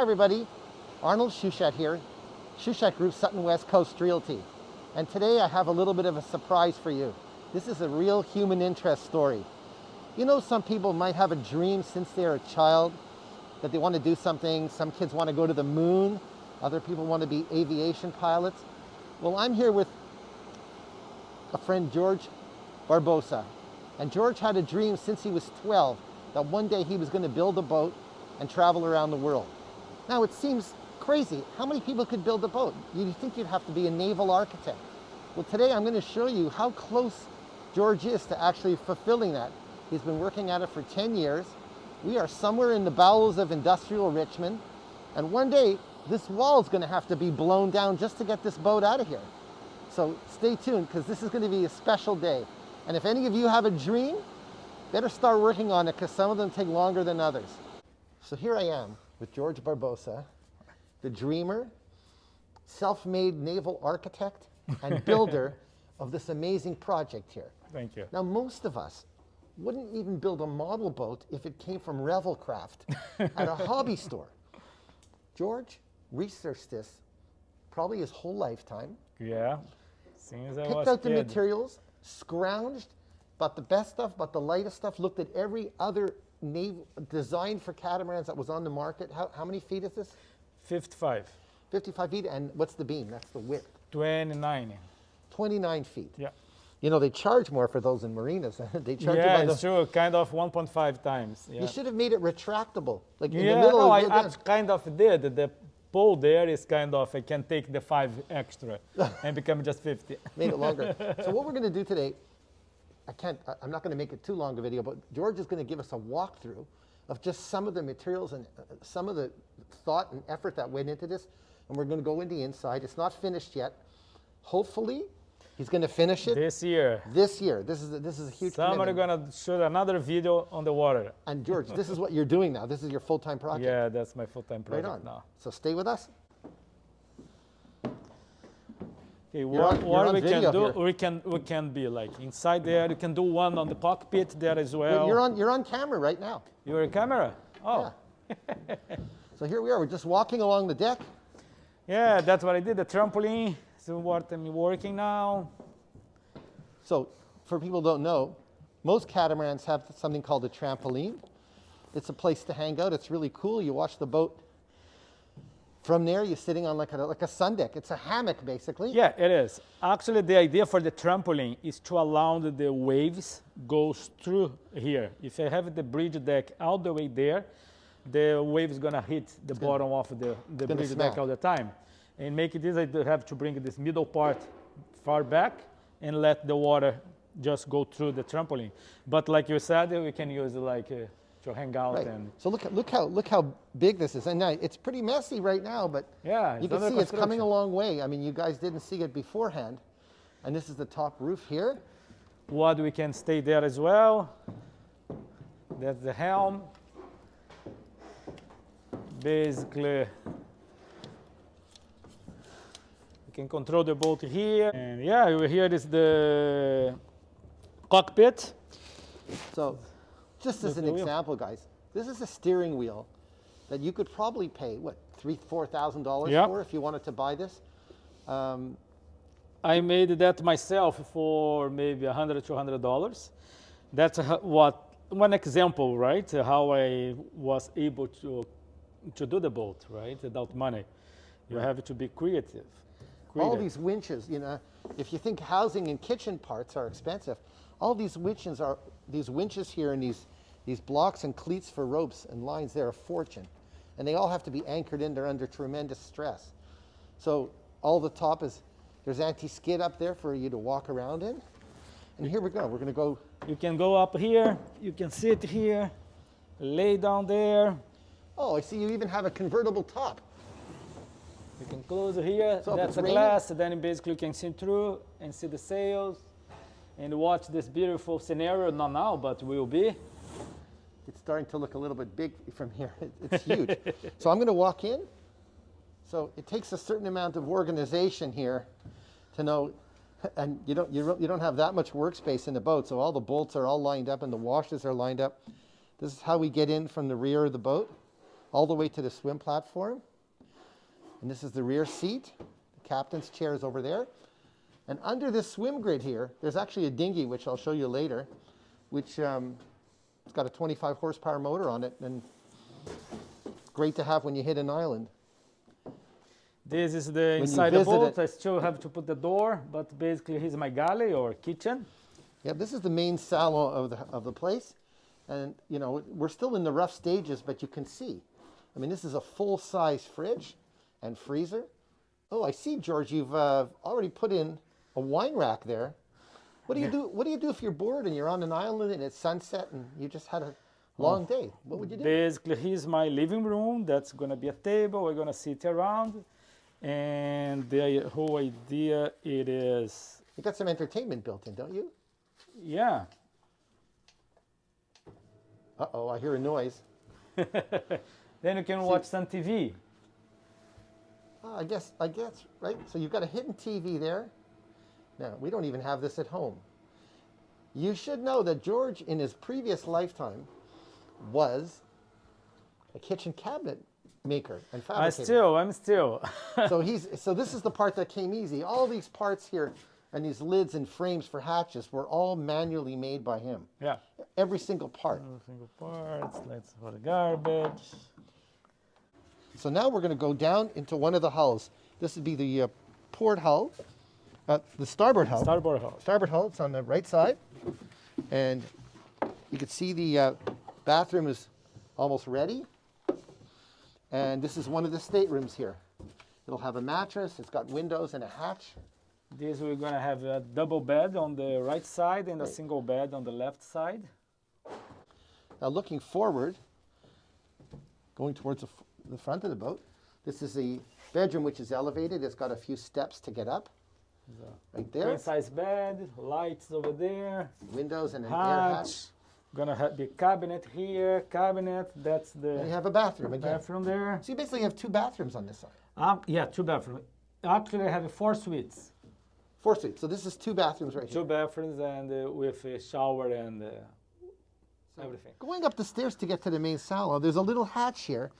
Hi everybody, Arnold Shuchat here, Shuchat Group-Sutton Westcoast Realty. And today I have a little bit of a surprise for you. This is a real human interest story. You know, some people might have a dream since they're a child that they want to do something. Some kids want to go to the moon. Other people want to be aviation pilots. Well, I'm here with a friend, Jorge Barbosa. And George had a dream since he was 12 that one day he was going to build a boat and travel around the world. Now, it seems crazy. How many people could build a boat? You'd think you'd have to be a naval architect. Well, today I'm going to show you how close George is to actually fulfilling that. He's been working at it for 10 years. We are somewhere in the bowels of industrial Richmond. And one day, this wall is going to have to be blown down just to get this boat out of here. So stay tuned, because this is going to be a special day. And if any of you have a dream, better start working on it, because some of them take longer than others. So here I am with Jorge Barbosa, the dreamer, self-made naval architect, and builder of this amazing project here. Thank you. Now, most of us wouldn't even build a model boat if it came from Revelcraft at a hobby store. George researched this probably his whole lifetime. Yeah, since I was Picked out the kid. materials, scrounged, bought the best stuff, bought the lightest stuff, looked at every other naval design for catamarans that was on the market. How many feet is this? 55. 55 feet, and what's the beam? That's the width. 29. 29 feet. Yeah. You know, they charge more for those in marinas. They charge you Yeah, by the... it's true. Kind of 1.5 times. Yeah. You should have made it retractable. Like in Yeah, the middle no, of I kind of did. The pole there is kind of, I can take the 5 extra and become just 50. Made it longer. So what we're going to do today, I'm not going to make it too long a video, but George is going to give us a walkthrough of just some of the materials and some of the thought and effort that went into this. And we're going to go in the inside. It's not finished yet. Hopefully, he's going to finish it This year. this year. This is a huge Somebody commitment. gonna shoot another video on the water. And George, this is what you're doing now. This is your full-time project. Yeah, that's my full-time Right project on. now. So stay with us. Okay, You're what on we video can do, here. we can be like inside there. You can do one on the cockpit there as well. You're on camera right now. You're a camera. Oh. Yeah. So here we are. We're just walking along the deck. Yeah, that's what I did, the trampoline. So what I'm working now. So for people who don't know, most catamarans have something called a trampoline. It's a place to hang out. It's really cool. You watch the boat. From there, you're sitting on like a sun deck. It's a hammock, basically. Yeah, it is. Actually, the idea for the trampoline is to allow the waves goes through here. If I have the bridge deck all the way there, the wave is gonna hit the bottom of the bridge smack. deck all the time. And make it easy, I have to bring this middle part far back and let the water just go through the trampoline. But like you said, we can use like to hang out Right. and. So look how big this is. And now it's pretty messy right now, but Yeah, you it's can under see it's coming a construction. long way. I mean, you guys didn't see it beforehand. And this is the top roof here. What we can stay there as well. That's the helm. Basically, you can control the boat here. And yeah, here is the cockpit. So just as That's an the wheel. example, guys, this is a steering wheel that you could probably pay, what, $3,000-$4,000 Yeah. for if you wanted to buy this. I made that myself for maybe $100-$200. That's one example, right? How I was able to do the boat, right? Without money. You have to be creative. All these winches, you know, if you think housing and kitchen parts are expensive, all these winches here and these blocks and cleats for ropes and lines, they're a fortune. And they all have to be anchored in there under tremendous stress. So all the top is, there's anti-skid up there for you to walk around in. And here we go. We're going to go. You can go up here, you can sit here, lay down there. Oh, I see you even have a convertible top. You can close here, So if that's it's a raining- glass, then basically you can see through and see the sails and watch this beautiful scenario, not now, but will be. It's starting to look a little bit big from here. It's huge. So I'm going to walk in. So it takes a certain amount of organization here to know, and you don't have that much workspace in the boat. So all the bolts are all lined up and the washers are lined up. This is how we get in from the rear of the boat. all the way to the swim platform. And this is the rear seat. The captain's chair is over there. And under this swim grid here, there's actually a dinghy, which I'll show you later, which it's got a 25 horsepower motor on it, and it's great to have when you hit an island. This is the inside the boat. I still have to put the door, but basically here's my galley or kitchen. Yeah, this is the main salon of the place. And, you know, we're still in the rough stages, but you can see. I mean, this is a full-size fridge and freezer. Oh, I see, George, you've already put in a wine rack there. What do you do? What do you do if you're bored and you're on an island and it's sunset and you just had a long day? What would you do? Basically, here's my living room. That's going to be a table. We're going to sit around. And the whole idea, it is... You got some entertainment built in, don't you? Yeah. Uh-oh, I hear a noise. Then you can watch some TV. I guess, right? So you've got a hidden TV there. Now, we don't even have this at home. You should know that George, in his previous lifetime, was a kitchen cabinet maker and fabricator. I'm still. So this is the part that came easy. All these parts here and these lids and frames for hatches were all manually made by him. Yeah. Every single part. Every single part. Let's put the garbage. So now we're going to go down into one of the hulls. This would be the port hull, the starboard hull. Starboard hull. Starboard hull, it's on the right side. And you can see the bathroom is almost ready. And this is one of the staterooms here. It'll have a mattress, it's got windows and a hatch. This we're going to have a double bed on the right side and a single bed on the left side. Now looking forward, going towards the front of the boat, this is the bedroom, which is elevated. It's got a few steps to get up. Right there. Queen size bed, lights over there. Windows and an air Hatch. hatch. Gonna have the cabinet here, cabinet, that's the And you have a bathroom again. bathroom there. So you basically have two bathrooms on this side. Yeah, two bathrooms. Actually, I have 4 suites. 4 suites. So this is 2 bathrooms right here. 2 bathrooms and with a shower and everything. Going up the stairs to get to the main salon, there's a little hatch here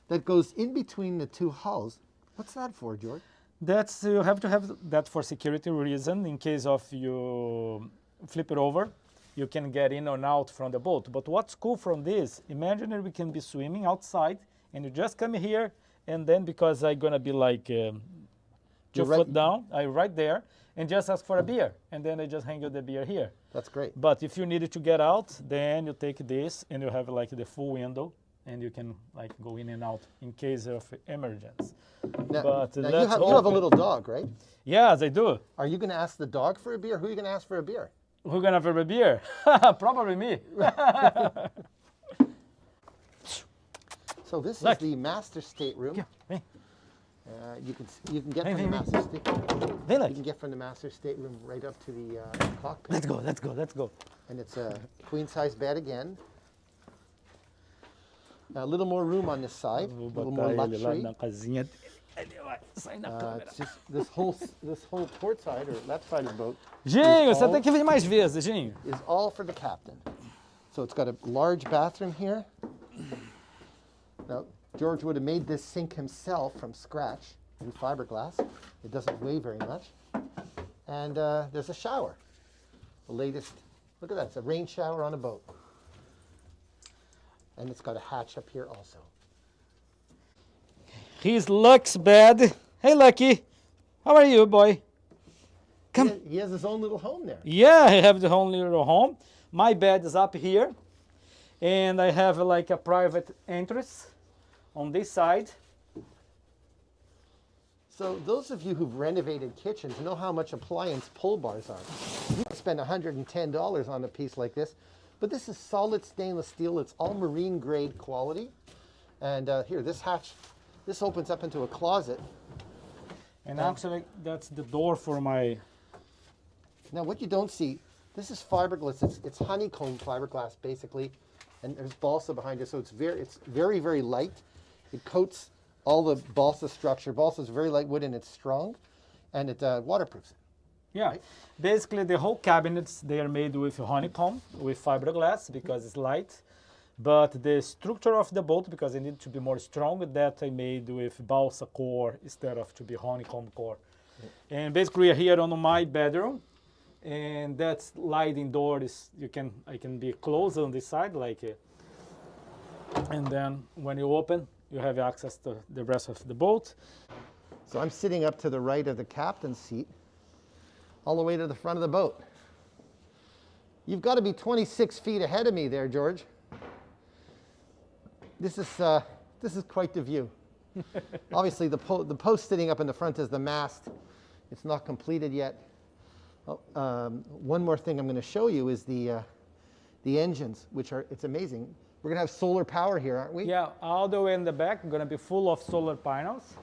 that goes in between the 2 hulls. What's that for, George? That's you have to have that for security reason. In case of you flip it over, you can get in or out from the boat. But what's cool from this, imagine we can be swimming outside and you just come here and then because I'm gonna be like 2 foot down, I right there and just ask for a beer and then I just hang you the beer here. That's great. But if you needed to get out, then you take this and you have like the full window and you can like go in and out in case of emergency. Now you have a little dog, right? Yes, I do. Are you going to ask the dog for a beer? Who are you going to ask for a beer? Who's gonna have a beer? Probably me. So this is the master stateroom. Yeah. You can get from the master stateroom. You can get from the master stateroom right up to the cockpit. Let's go. And it's a queen size bed again. A little more room on this side. A little more luxury. It's just this whole port side or left side of the boat. Ginho, você tem que vir mais vezes, Ginho. Is all for the captain. So it's got a large bathroom here. Now, George would have made this sink himself from scratch in fiberglass. It doesn't weigh very much. And there's a shower. The latest, look at that, it's a rain shower on a boat. And it's got a hatch up here also. Here's Luck's bed. Hey, Lucky. How are you, boy? Come. He has his own little home there. Yeah, I have the own little home. My bed is up here. And I have like a private entrance on this side. So those of you who've renovated kitchens know how much appliance pull bars are. You can spend $110 on a piece like this. But this is solid stainless steel. It's all marine grade quality. And here, this hatch, this opens up into a closet. And actually, that's the door for my... Now, what you don't see, this is fiberglass. It's honeycomb fiberglass, basically. And there's balsa behind it, so it's very, very light. It coats all the balsa structure. Balsa is very light wood and it's strong. And it waterproofs it. Yeah, right? Basically the whole cabinets, they are made with honeycomb, with fiberglass because it's light. But the structure of the boat, because it needs to be more strong, that I made with balsa core instead of to be honeycomb core. And basically here on my bedroom, and that sliding door is, I can be closed on this side, and then when you open, you have access to the rest of the boat. So I'm sitting up to the right of the captain's seat, all the way to the front of the boat. You've got to be 26 feet ahead of me there, George. This is quite the view. Obviously, the post sitting up in the front is the mast. It's not completed yet. Oh, one more thing I'm going to show you is the engines, it's amazing. We're going to have solar power here, aren't we? Yeah, all the way in the back, going to be full of solar panels.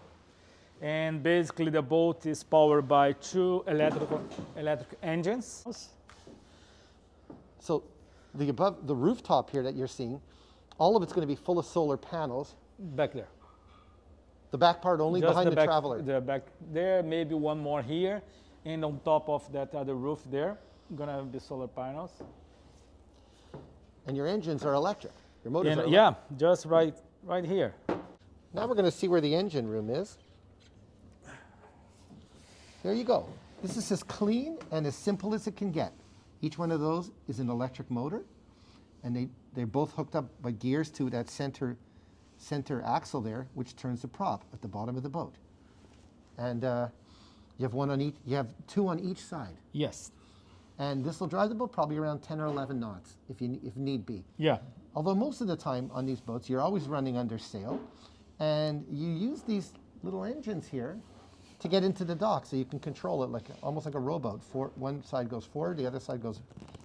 And basically the boat is powered by 2 electric engines. So the rooftop here that you're seeing, all of it's going to be full of solar panels. Back there. The back part only Just behind the back, Traveler. The back there, maybe one more here. And on top of that other roof there, gonna be solar panels. And your engines are electric. Your motors are electric. Yeah, just right here. Now we're going to see where the engine room is. There you go. This is as clean and as simple as it can get. Each one of those is an electric motor, and they're both hooked up by gears to that center axle there, which turns the prop at the bottom of the boat. And you have one on each. You have 2 on each side. Yes. And this will drive the boat probably around 10 or 11 knots if need be. Yeah. Although most of the time on these boats, you're always running under sail, and you use these little engines here to get into the dock, so you can control it almost like a rowboat. One side goes forward, the other side goes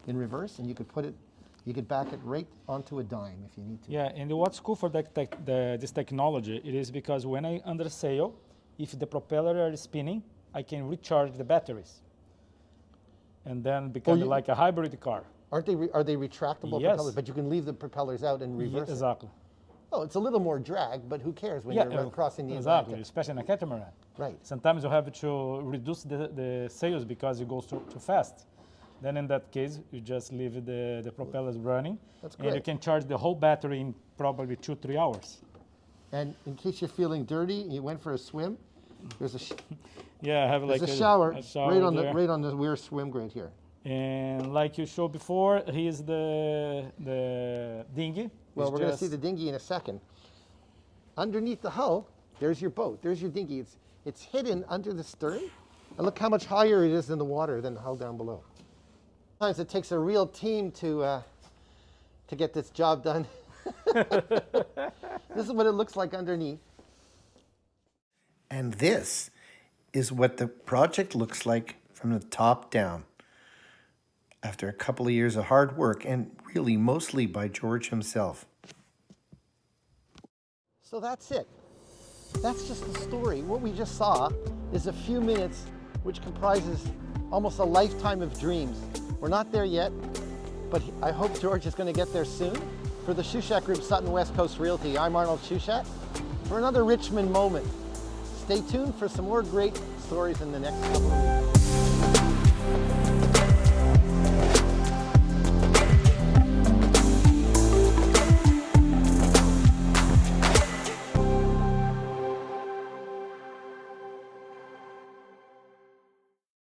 in reverse, and you could back it right onto a dime if you need to. Yeah, and what's cool for this technology, it is because when I under sail, if the propeller is spinning, I can recharge the batteries, and then become like a hybrid car. Are they retractable Yes. propellers? But you can leave the propellers out and reverse it. Exactly. Oh, it's a little more drag, but who cares when you're crossing the exactly, Atlantic? especially in a catamaran. Right. Sometimes you have to reduce the sails because it goes too fast. Then in that case, you just leave the propellers running. That's and you great. can charge the whole battery in probably 2-3 hours. And in case you're feeling dirty and you went for a swim, there's a Yeah, I have there's like a shower there. right on the rear swim grate here. And like you showed before, here's the dinghy. Well, we're going to see the dinghy in a second. Underneath the hull, there's your boat. There's your dinghy. It's hidden under the stern. And look how much higher it is in the water than the hull down below. Sometimes it takes a real team to get this job done. This is what it looks like underneath. And this is what the project looks like from the top down. After a couple of years of hard work, and really mostly by George himself. So that's it. That's just the story. What we just saw is a few minutes which comprises almost a lifetime of dreams. We're not there yet, but I hope George is going to get there soon. For the Shuchat Group-Sutton Westcoast Realty, I'm Arnold Shuchat. For another Richmond moment. Stay tuned for some more great stories in the next couple of weeks.